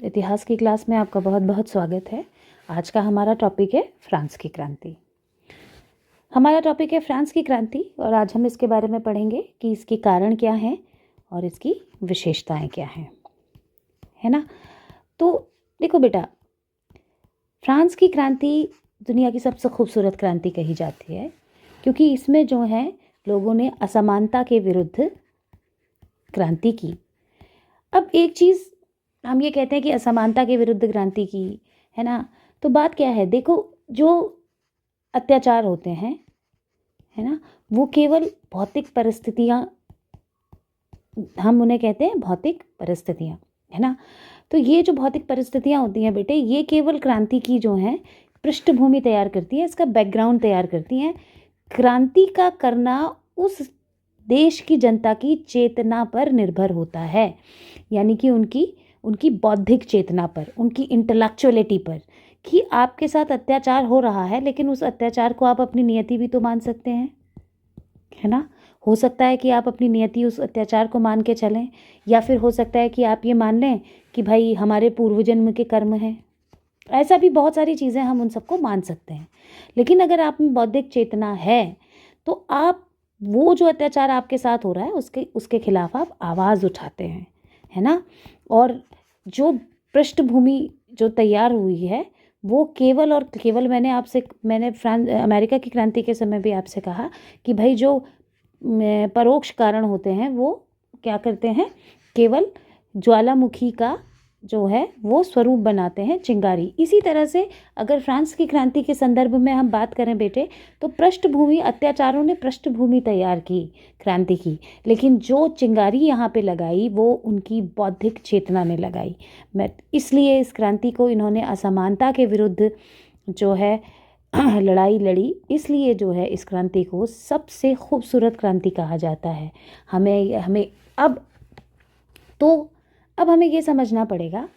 इतिहास की क्लास में आपका बहुत बहुत स्वागत है। आज का हमारा टॉपिक है फ्रांस की क्रांति। हमारा टॉपिक है फ्रांस की क्रांति और आज हम इसके बारे में पढ़ेंगे कि इसके कारण क्या हैं और इसकी विशेषताएं क्या हैं, है ना। तो देखो बेटा, फ्रांस की क्रांति दुनिया की सबसे खूबसूरत क्रांति कही जाती है क्योंकि इसमें जो है लोगों ने असमानता के विरुद्ध क्रांति की। अब एक चीज़ हम ये कहते हैं कि असमानता के विरुद्ध क्रांति की, है ना। तो बात क्या है, देखो, जो अत्याचार होते हैं, है ना, वो केवल भौतिक परिस्थितियाँ, हम उन्हें कहते हैं भौतिक परिस्थितियाँ, है ना। तो ये जो भौतिक परिस्थितियाँ होती हैं बेटे, ये केवल क्रांति की जो है पृष्ठभूमि तैयार करती है, इसका बैकग्राउंड तैयार करती हैं। क्रांति का करना उस देश की जनता की चेतना पर निर्भर होता है, यानी कि उनकी बौद्धिक चेतना पर, उनकी इंटेलेक्चुअलिटी पर, कि आपके साथ अत्याचार हो रहा है लेकिन उस अत्याचार को आप अपनी नियति भी तो मान सकते हैं, है ना। हो सकता है कि आप अपनी नियति उस अत्याचार को मान के चलें, या फिर हो सकता है कि आप ये मान लें कि भाई हमारे पूर्व जन्म के कर्म हैं। ऐसा भी बहुत सारी चीज़ें हम उन सबको मान सकते हैं। लेकिन अगर आप में बौद्धिक चेतना है तो आप वो जो अत्याचार आपके साथ हो रहा है उसके खिलाफ आप आवाज़ उठाते हैं, है ना। और जो पृष्ठभूमि जो तैयार हुई है वो केवल और केवल मैंने अमेरिका की क्रांति के समय भी आपसे कहा कि भाई जो परोक्ष कारण होते हैं वो क्या करते हैं, केवल ज्वालामुखी का जो है वो स्वरूप बनाते हैं, चिंगारी। इसी तरह से अगर फ्रांस की क्रांति के संदर्भ में हम बात करें बेटे, तो पृष्ठभूमि, अत्याचारों ने पृष्ठभूमि तैयार की क्रांति की, लेकिन जो चिंगारी यहाँ पे लगाई वो उनकी बौद्धिक चेतना ने लगाई। इसलिए इस क्रांति को इन्होंने असमानता के विरुद्ध जो है लड़ाई लड़ी, इसलिए जो है इस क्रांति को सबसे खूबसूरत क्रांति कहा जाता है। अब हमें ये समझना पड़ेगा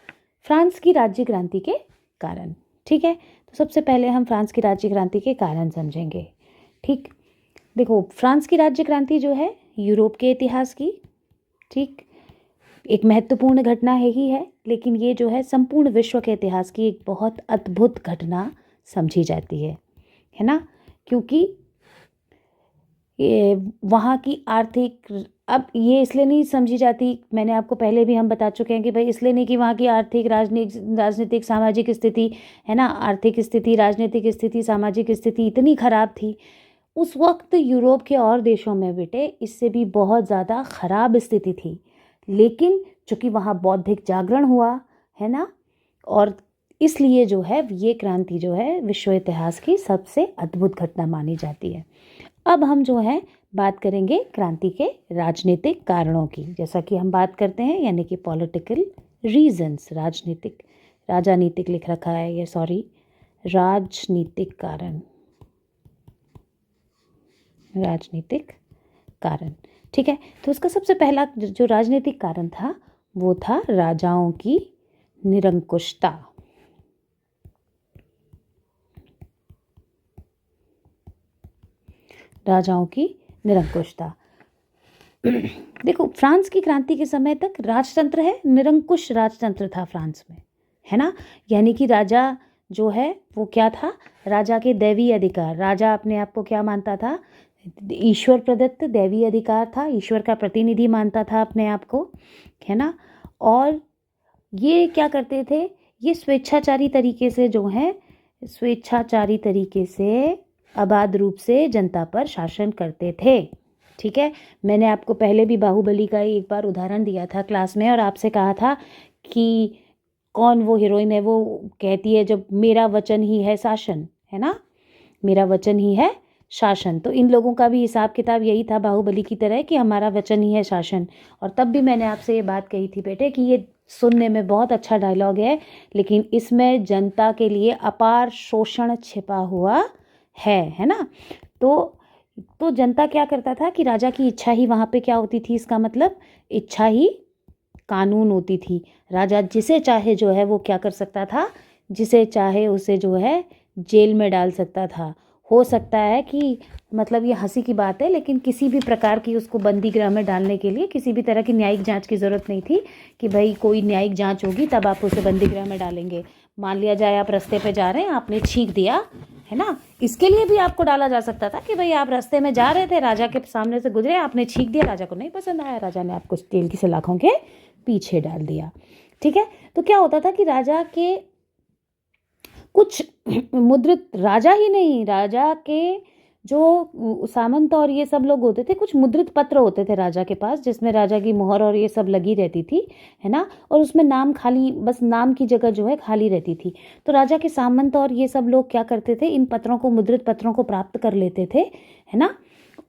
फ्रांस की राज्य क्रांति के कारण, ठीक है। तो सबसे पहले हम फ्रांस की राज्य क्रांति के कारण समझेंगे, ठीक। देखो, फ्रांस की राज्य क्रांति जो है यूरोप के इतिहास की, ठीक, एक महत्वपूर्ण घटना है, लेकिन ये जो है संपूर्ण विश्व के इतिहास की एक बहुत अद्भुत घटना समझी जाती है ना। क्योंकि ये वहाँ की आर्थिक, अब ये इसलिए नहीं समझी जाती, मैंने आपको पहले भी हम बता चुके हैं कि भाई इसलिए नहीं कि वहाँ की आर्थिक, राजनीतिक सामाजिक स्थिति, है ना, आर्थिक स्थिति, राजनीतिक स्थिति, सामाजिक स्थिति इतनी ख़राब थी उस वक्त यूरोप के और देशों में बेटे, इससे भी बहुत ज़्यादा ख़राब स्थिति थी। लेकिन चूँकि वहाँ बौद्धिक जागरण हुआ, है ना, और इसलिए जो है ये क्रांति जो है विश्व इतिहास की सबसे अद्भुत घटना मानी जाती है। अब हम जो है बात करेंगे क्रांति के राजनीतिक कारणों की, जैसा कि हम बात करते हैं, यानी कि पॉलिटिकल रीजंस। राजनीतिक लिख रखा है ये, सॉरी, राजनीतिक कारण, राजनीतिक कारण, ठीक है। तो उसका सबसे पहला जो राजनीतिक कारण था वो था राजाओं की निरंकुशता। राजाओं की निरंकुशता। देखो, फ्रांस की क्रांति के समय तक राजतंत्र है, निरंकुश राजतंत्र था फ्रांस में, है ना। यानी कि राजा जो है वो क्या था, राजा के दैवीय अधिकार, राजा अपने आप को क्या मानता था, ईश्वर प्रदत्त दैवीय अधिकार था, ईश्वर का प्रतिनिधि मानता था अपने आप को, है ना। और ये क्या करते थे, ये स्वेच्छाचारी तरीके से अबाध रूप से जनता पर शासन करते थे, ठीक है। मैंने आपको पहले भी बाहुबली का एक बार उदाहरण दिया था क्लास में और आपसे कहा था कि कौन वो हीरोइन है, वो कहती है जब मेरा वचन ही है शासन, है ना, मेरा वचन ही है शासन। तो इन लोगों का भी हिसाब किताब यही था बाहुबली की तरह कि हमारा वचन ही है शासन। और तब भी मैंने आपसे ये बात कही थी बेटे कि ये सुनने में बहुत अच्छा डायलॉग है, लेकिन इसमें जनता के लिए अपार शोषण छिपा हुआ है ना। तो जनता क्या करता था कि राजा की इच्छा ही वहाँ पे क्या होती थी, इसका मतलब इच्छा ही कानून होती थी। राजा जिसे चाहे जो है वो क्या कर सकता था, जिसे चाहे उसे जो है जेल में डाल सकता था, हो सकता है कि मतलब ये हंसी की बात है, लेकिन किसी भी प्रकार की उसको बंदी गृह में डालने के लिए किसी भी तरह की न्यायिक जांच की ज़रूरत नहीं थी कि भाई कोई न्यायिक जांच होगी तब आप उसे बंदी गृह में डालेंगे। मान लिया जाए आप रास्ते पे जा रहे हैं, आपने छींक दिया है ना, इसके लिए भी आपको डाला जा सकता था कि भाई आप रास्ते में जा रहे थे, राजा के सामने से गुजरे, आपने छींक दिया, राजा को नहीं पसंद आया, राजा ने आपको तेल की सलाखों के पीछे डाल दिया। ठीक है, तो क्या होता था कि राजा के कुछ मुद्रित, राजा ही नहीं, राजा के जो सामंत और ये सब लोग होते थे, कुछ मुद्रित पत्र होते थे राजा के पास जिसमें राजा की मोहर और ये सब लगी रहती थी, है ना, और उसमें नाम खाली, बस नाम की जगह जो है खाली रहती थी। तो राजा के सामंत और ये सब लोग क्या करते थे, इन पत्रों को, मुद्रित पत्रों को प्राप्त कर लेते थे, है ना,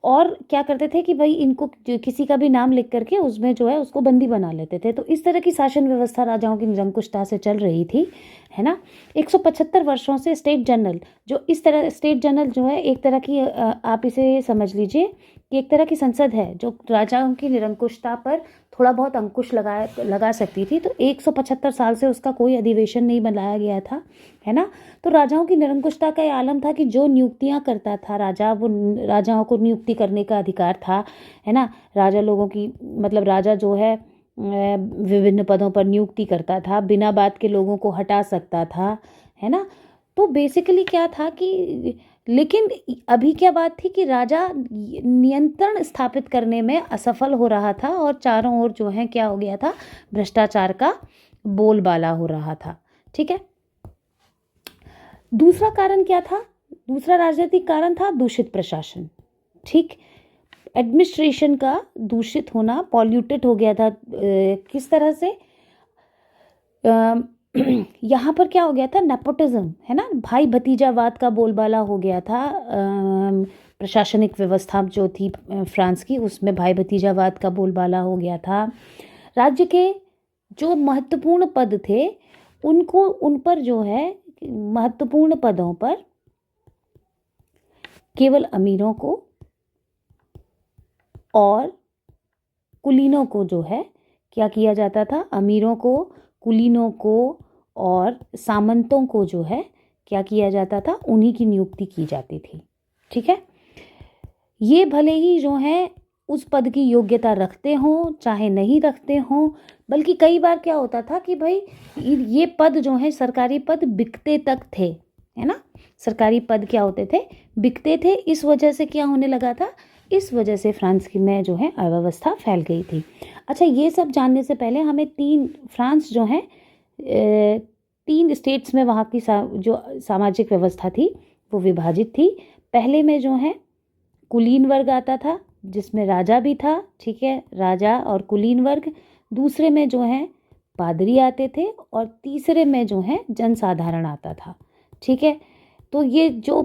और क्या करते थे कि भाई इनको किसी का भी नाम लिख करके उसमें जो है उसको बंदी बना लेते थे। तो इस तरह की शासन व्यवस्था राजाओं की निरंकुशता से चल रही थी, है ना। 175 वर्षों से स्टेट जनरल, जो इस तरह स्टेट जनरल जो है एक तरह की आप इसे समझ लीजिए कि एक तरह की संसद है जो राजाओं की निरंकुशता पर थोड़ा बहुत अंकुश लगा सकती थी। तो 175 साल से उसका कोई अधिवेशन नहीं बनाया गया था, है ना। तो राजाओं की निरंकुशता का ये आलम था कि जो नियुक्तियां करता था राजा, वो राजाओं को नियुक्ति करने का अधिकार था, है ना। राजा लोगों की मतलब राजा जो है विभिन्न पदों पर नियुक्ति करता था, बिना बात के लोगों को हटा सकता था, है ना। तो बेसिकली क्या था कि, लेकिन अभी क्या बात थी कि राजा नियंत्रण स्थापित करने में असफल हो रहा था और चारों ओर जो है क्या हो गया था, भ्रष्टाचार का बोलबाला हो रहा था। ठीक है, दूसरा कारण क्या था, दूसरा राजनीतिक कारण था दूषित प्रशासन। ठीक, एडमिनिस्ट्रेशन का दूषित होना, पॉल्यूटेड हो गया था। किस तरह से, यहाँ पर क्या हो गया था, नेपोटिज्म, है ना, भाई भतीजावाद का बोलबाला हो गया था। प्रशासनिक व्यवस्था जो थी फ्रांस की, उसमें भाई भतीजावाद का बोलबाला हो गया था। राज्य के जो महत्वपूर्ण पद थे उनको, उन पर जो है महत्वपूर्ण पदों पर केवल अमीरों को और कुलीनों को जो है क्या किया जाता था, अमीरों को, कुलीनों को और सामंतों को जो है क्या किया जाता था, उन्हीं की नियुक्ति की जाती थी। ठीक है, ये भले ही जो है उस पद की योग्यता रखते हों चाहे नहीं रखते हों, बल्कि कई बार क्या होता था कि भाई ये पद जो है सरकारी पद बिकते तक थे, है ना। सरकारी पद क्या होते थे, बिकते थे। इस वजह से क्या होने लगा था, इस वजह से फ्रांस की में जो है अव्यवस्था फैल गई थी। अच्छा, ये सब जानने से पहले हमें फ्रांस जो है 3 स्टेट्स में वहाँ की जो सामाजिक व्यवस्था थी वो विभाजित थी। पहले में जो है कुलीन वर्ग आता था जिसमें राजा भी था, ठीक है, राजा और कुलीन वर्ग। दूसरे में जो है पादरी आते थे और तीसरे में जो है जनसाधारण आता था। ठीक है, तो ये जो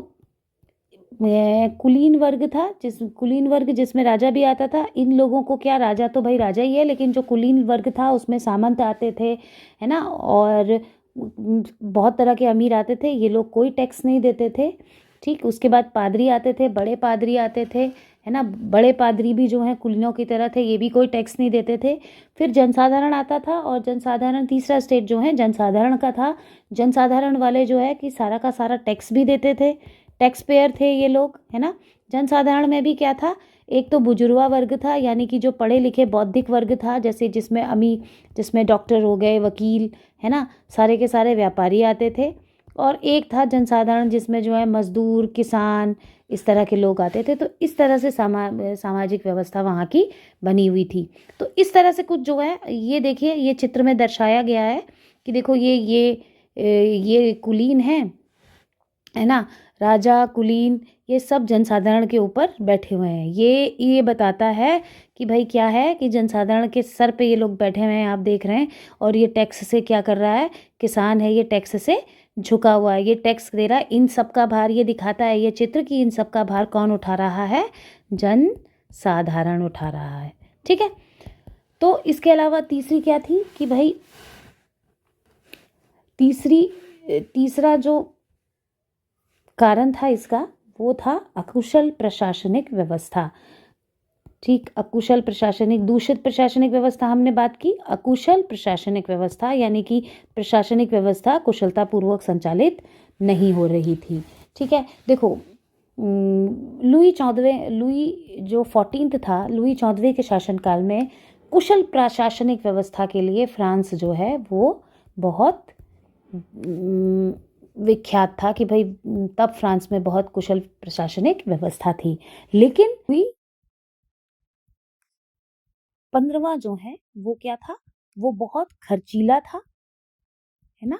कुलीन वर्ग था, कुलीन वर्ग जिसमें राजा भी आता था, इन लोगों को क्या, राजा तो भाई राजा ही है, लेकिन जो कुलीन वर्ग था उसमें सामंत आते थे, है ना, और बहुत तरह के अमीर आते थे, ये लोग कोई टैक्स नहीं देते थे। ठीक, उसके बाद पादरी आते थे, बड़े पादरी आते थे, है ना, बड़े पादरी भी जो है कुलीनों की तरह थे, ये भी कोई टैक्स नहीं देते थे। फिर जनसाधारण आता था, और जनसाधारण तीसरा स्टेट जो है जनसाधारण का था। जनसाधारण वाले जो है कि सारा का सारा टैक्स भी देते थे, टैक्स पेयर थे ये लोग, है ना। जनसाधारण में भी क्या था, एक तो बुजुर्गा वर्ग था, यानी कि जो पढ़े लिखे बौद्धिक वर्ग था, जैसे जिसमें डॉक्टर हो गए, वकील, है ना, सारे के सारे व्यापारी आते थे। और एक था जनसाधारण जिसमें जो है मजदूर, किसान, इस तरह के लोग आते थे। तो इस तरह से सामाजिक व्यवस्था वहाँ की बनी हुई थी। तो इस तरह से कुछ जो है, ये देखिए, ये चित्र में दर्शाया गया है कि देखो ये कुलीन है ना, राजा, कुलीन, ये सब जनसाधारण के ऊपर बैठे हुए हैं। ये बताता है कि भाई क्या है कि जनसाधारण के सर पे ये लोग बैठे हुए हैं, आप देख रहे हैं। और ये टैक्स से क्या कर रहा है, किसान है, ये टैक्स से झुका हुआ है, ये टैक्स दे रहा है। इन सब का भार, ये दिखाता है ये चित्र कि इन सब का भार कौन उठा रहा है, जनसाधारण उठा रहा है। ठीक है, तो इसके अलावा तीसरी क्या थी कि भाई तीसरा जो कारण था इसका, वो था अकुशल प्रशासनिक व्यवस्था। ठीक, अकुशल प्रशासनिक, दूषित प्रशासनिक व्यवस्था हमने बात की, अकुशल प्रशासनिक व्यवस्था यानी कि प्रशासनिक व्यवस्था कुशलतापूर्वक संचालित नहीं हो रही थी। ठीक है, देखो लुई जो 14th था, लुई 14वें के शासनकाल में कुशल प्रशासनिक व्यवस्था के लिए फ्रांस जो है वो बहुत विख्यात था कि भाई तब फ्रांस में बहुत कुशल प्रशासनिक व्यवस्था थी। लेकिन लुई 15वां जो है वो क्या था, वो बहुत खर्चीला था, है ना,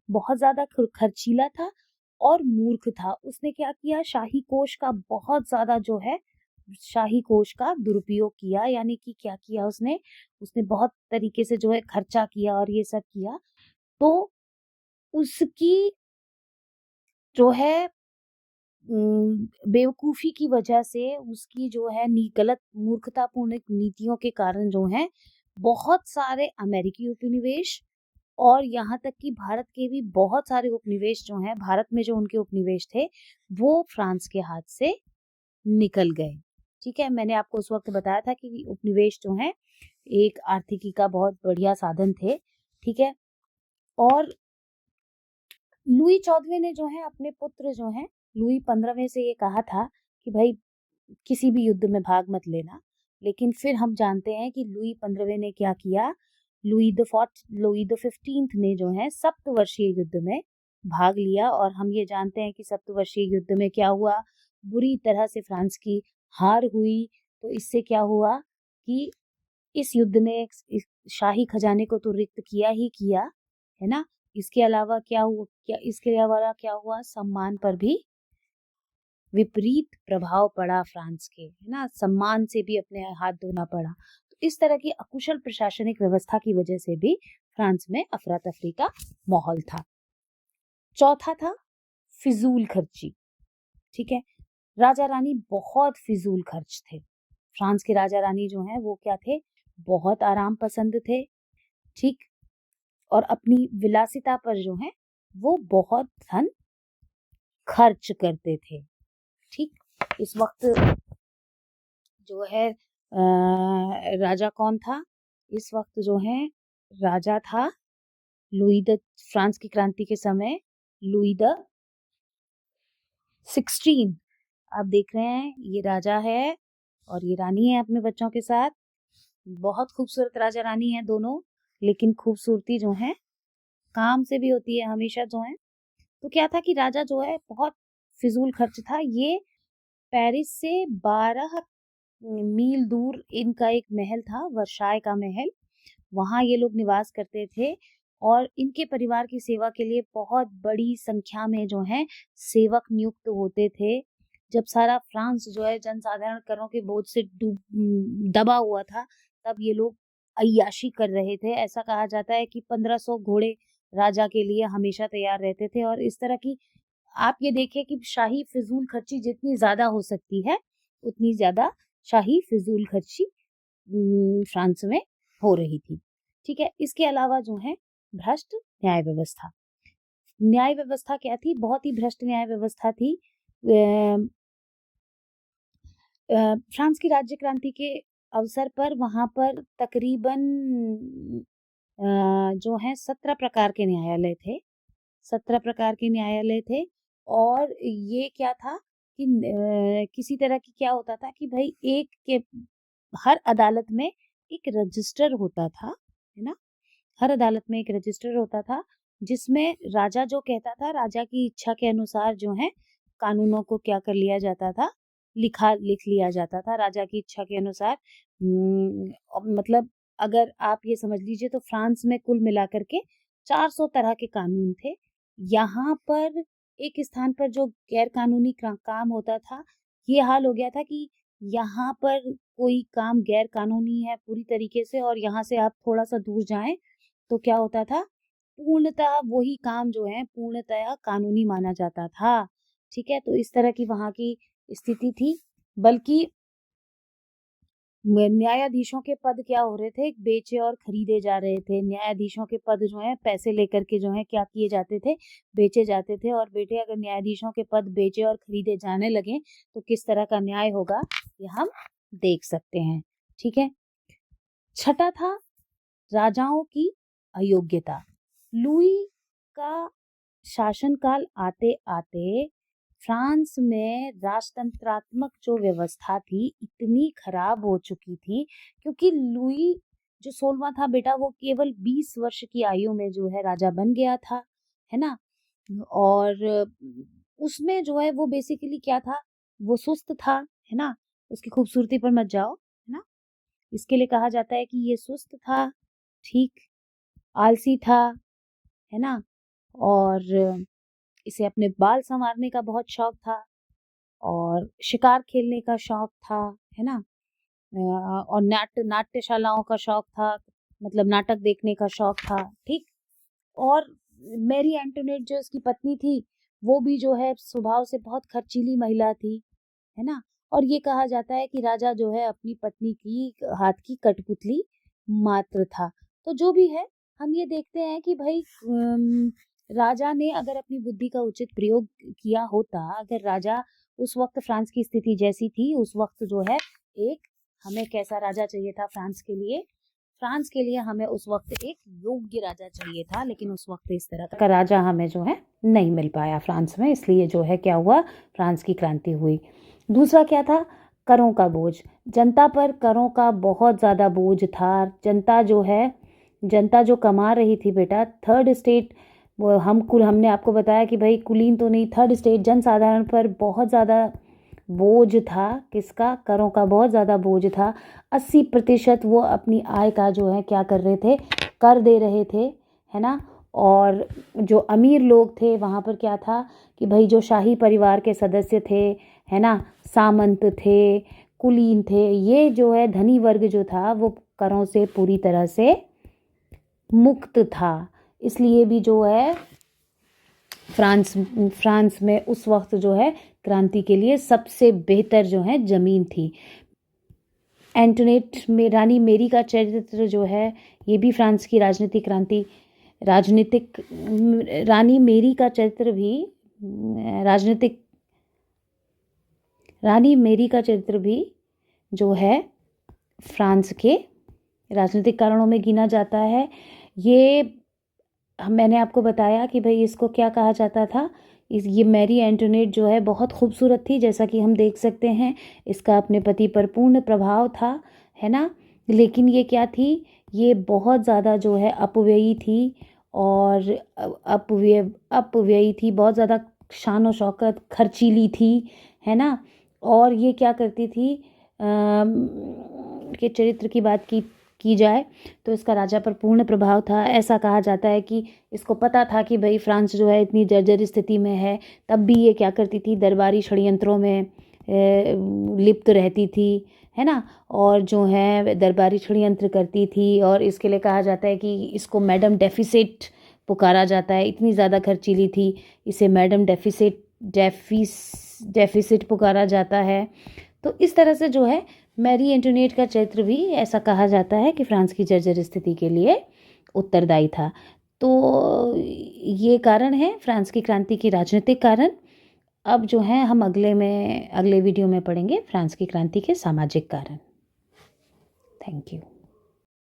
बहुत ज्यादा खर्चीला था और मूर्ख था। उसने क्या किया, शाही कोष का बहुत ज्यादा जो है शाही कोष का दुरुपयोग किया, यानी कि क्या किया उसने बहुत तरीके से जो है खर्चा किया और ये सब किया। तो उसकी जो है बेवकूफी की वजह से, उसकी जो है गलत मूर्खतापूर्ण नीतियों के कारण जो है बहुत सारे अमेरिकी उपनिवेश और यहाँ तक कि भारत के भी बहुत सारे उपनिवेश जो हैं, भारत में जो उनके उपनिवेश थे वो फ्रांस के हाथ से निकल गए। ठीक है, मैंने आपको उस वक्त बताया था कि उपनिवेश जो हैं एक आर्थिकी का बहुत बढ़िया साधन थे। ठीक है, और लुई 14वें ने जो है अपने पुत्र जो है लुई 15वें से ये कहा था कि भाई किसी भी युद्ध में भाग मत लेना। लेकिन फिर हम जानते हैं कि लुई 15वें ने क्या किया, लुई द 15th ने जो है सप्तवर्षीय युद्ध में भाग लिया। और हम ये जानते हैं कि सप्तवर्षीय युद्ध में क्या हुआ, बुरी तरह से फ्रांस की हार हुई। तो इससे क्या हुआ कि इस युद्ध ने इस शाही खजाने को तो रिक्त किया ही किया, है ना, इसके अलावा क्या हुआ, सम्मान पर भी विपरीत प्रभाव पड़ा फ्रांस के, है ना, सम्मान से भी अपने हाथ धोना पड़ा। तो इस तरह की अकुशल प्रशासनिक व्यवस्था की वजह से भी फ्रांस में अफरा तफरी का माहौल था। चौथा था फिजूल खर्ची। ठीक है, राजा रानी बहुत फिजूल खर्च थे। फ्रांस के राजा रानी जो हैं वो क्या थे, बहुत आराम पसंद थे। ठीक, और अपनी विलासिता पर जो है वो बहुत धन खर्च करते थे। ठीक, इस वक्त जो है राजा कौन था, इस वक्त जो है राजा था फ्रांस की क्रांति के समय लुई द 16। आप देख रहे हैं ये राजा है और ये रानी है अपने बच्चों के साथ। बहुत खूबसूरत राजा रानी है दोनों, लेकिन खूबसूरती जो है काम से भी होती है हमेशा जो है। तो क्या था कि राजा जो है बहुत फिजूल खर्च था। ये पेरिस से 12 मील दूर इनका एक महल था, वर्साय का महल, वहां ये लोग निवास करते थे। और इनके परिवार की सेवा के लिए बहुत बड़ी संख्या में जो है सेवक नियुक्त होते थे। जब सारा फ्रांस जो है जनसाधारण करों के बोझ से दबा हुआ था, तब ये लोग अय्याशी कर रहे थे। ऐसा कहा जाता है कि 1500 घोड़े राजा के लिए हमेशा तैयार रहते थे। और इस तरह की आप ये देखिए कि शाही फिजूल खर्ची जितनी ज्यादा हो सकती है उतनी ज्यादा शाही फिजूल खर्ची फ्रांस में हो रही थी। ठीक है, इसके अलावा जो है भ्रष्ट न्याय व्यवस्था। न्याय व्यवस्था क्या थी, बहुत ही भ्रष्ट न्याय व्यवस्था थी। फ्रांस की राज्य क्रांति के अवसर पर वहां पर तकरीबन जो है 17 प्रकार के न्यायालय थे, 17 प्रकार के न्यायालय थे। और ये क्या था कि किसी तरह की क्या होता था कि भाई एक के हर अदालत में एक रजिस्टर होता था, है ना, हर अदालत में एक रजिस्टर होता था जिसमें राजा जो कहता था, राजा की इच्छा के अनुसार जो है कानूनों को क्या कर लिया जाता था, लिख लिया जाता था राजा की इच्छा के अनुसार। मतलब अगर आप ये समझ लीजिए तो फ्रांस में कुल मिलाकर के 400 तरह के कानून थे। यहाँ पर एक स्थान पर जो गैर कानूनी काम होता था, ये हाल हो गया था कि यहाँ पर कोई काम गैर कानूनी है पूरी तरीके से, और यहाँ से आप थोड़ा सा दूर जाएं तो क्या होता था, पूर्णतः वही काम जो है पूर्णतः कानूनी माना जाता था। ठीक है, तो इस तरह की वहां की स्थिति थी। बल्कि न्यायाधीशों के पद क्या हो रहे थे, बेचे और खरीदे जा रहे थे। न्यायाधीशों के पद जो है पैसे लेकर के जो है क्या किए जाते थे, बेचे जाते थे। और बेटे अगर न्यायाधीशों के पद बेचे और खरीदे जाने लगे तो किस तरह का न्याय होगा ये हम देख सकते हैं। ठीक है, छठा था राजाओं की अयोग्यता। लुई का शासनकाल आते आते फ्रांस में राजतंत्रात्मक जो व्यवस्था थी इतनी खराब हो चुकी थी, क्योंकि लुई जो 16वां था बेटा, वो केवल 20 वर्ष की आयु में जो है राजा बन गया था, है ना? और उसमें जो है वो बेसिकली क्या था, वो सुस्त था, है ना? उसकी खूबसूरती पर मत जाओ, है ना? इसके लिए कहा जाता है कि ये सुस्त था, ठीक, आलसी था, है ना? और इसे अपने बाल संवारने का बहुत शौक था और शिकार खेलने का शौक था, है ना? और नाट्यशालाओं का शौक था, मतलब नाटक देखने का शौक था, ठीक? और मैरी एंटोनेट जो इसकी पत्नी थी, वो भी जो है स्वभाव से बहुत खर्चीली महिला थी, है ना? और ये कहा जाता है कि राजा जो है अपनी पत्नी की हाथ की कठपुतली मात्र था। तो जो भी है, हम ये देखते हैं कि भाई राजा ने अगर अपनी बुद्धि का उचित प्रयोग किया होता, अगर राजा उस वक्त फ्रांस की स्थिति जैसी थी, उस वक्त जो है एक हमें कैसा राजा चाहिए था फ्रांस के लिए? फ्रांस के लिए हमें उस वक्त एक योग्य राजा चाहिए था, लेकिन उस वक्त इस तरह का राजा हमें जो है नहीं मिल पाया फ्रांस में, इसलिए जो है क्या हुआ, फ्रांस की क्रांति हुई। दूसरा क्या था? करों का बोझ। जनता पर करों का बहुत ज़्यादा बोझ था। जनता जो कमा रही थी बेटा, थर्ड स्टेट, वो हमने आपको बताया कि भाई कुलीन तो नहीं, थर्ड स्टेट जनसाधारण पर बहुत ज़्यादा बोझ था। किसका? करों का बहुत ज़्यादा बोझ था। 80% वो अपनी आय का जो है क्या कर रहे थे, कर दे रहे थे, है ना? और जो अमीर लोग थे वहाँ पर क्या था कि भाई जो शाही परिवार के सदस्य थे, है ना, सामंत थे, कुलीन थे, ये जो है धनी वर्ग जो था वो करों से पूरी तरह से मुक्त था। इसलिए भी जो है फ्रांस में उस वक्त जो है क्रांति के लिए सबसे बेहतर जो है जमीन थी। एंटोनेट में रानी मेरी का चरित्र जो है, ये भी फ्रांस की राजनीतिक रानी मेरी का चरित्र भी रानी मेरी का चरित्र भी जो है फ्रांस के राजनीतिक कारणों में गिना जाता है। मैंने आपको बताया कि भाई इसको क्या कहा जाता था, ये मैरी एंटोनेट जो है बहुत खूबसूरत थी, जैसा कि हम देख सकते हैं। इसका अपने पति पर पूर्ण प्रभाव था, है ना? लेकिन ये क्या थी, ये बहुत ज़्यादा जो है अपव्ययी थी, और अपव्ययी थी, बहुत ज़्यादा शान और शौकत, खर्चीली थी, है ना? और ये क्या करती थी, के चरित्र की बात की जाए तो इसका राजा पर पूर्ण प्रभाव था। ऐसा कहा जाता है कि इसको पता था कि भाई फ्रांस जो है इतनी जर्जर स्थिति में है, तब भी ये क्या करती थी, दरबारी षड्यंत्रों में लिप्त रहती थी, है ना? और जो है दरबारी षड्यंत्र करती थी, और इसके लिए कहा जाता है कि इसको मैडम डेफिसिट पुकारा जाता है। इतनी ज़्यादा खर्चीली थी, इसे मैडम डेफिसिट पुकारा जाता है। तो इस तरह से जो है मैरी एंटोनेट का चरित्र भी ऐसा कहा जाता है कि फ्रांस की जर्जर स्थिति के लिए उत्तरदायी था। तो ये कारण है फ्रांस की क्रांति की राजनीतिक कारण। अब जो है हम अगले वीडियो में पढ़ेंगे फ्रांस की क्रांति के सामाजिक कारण। Thank you.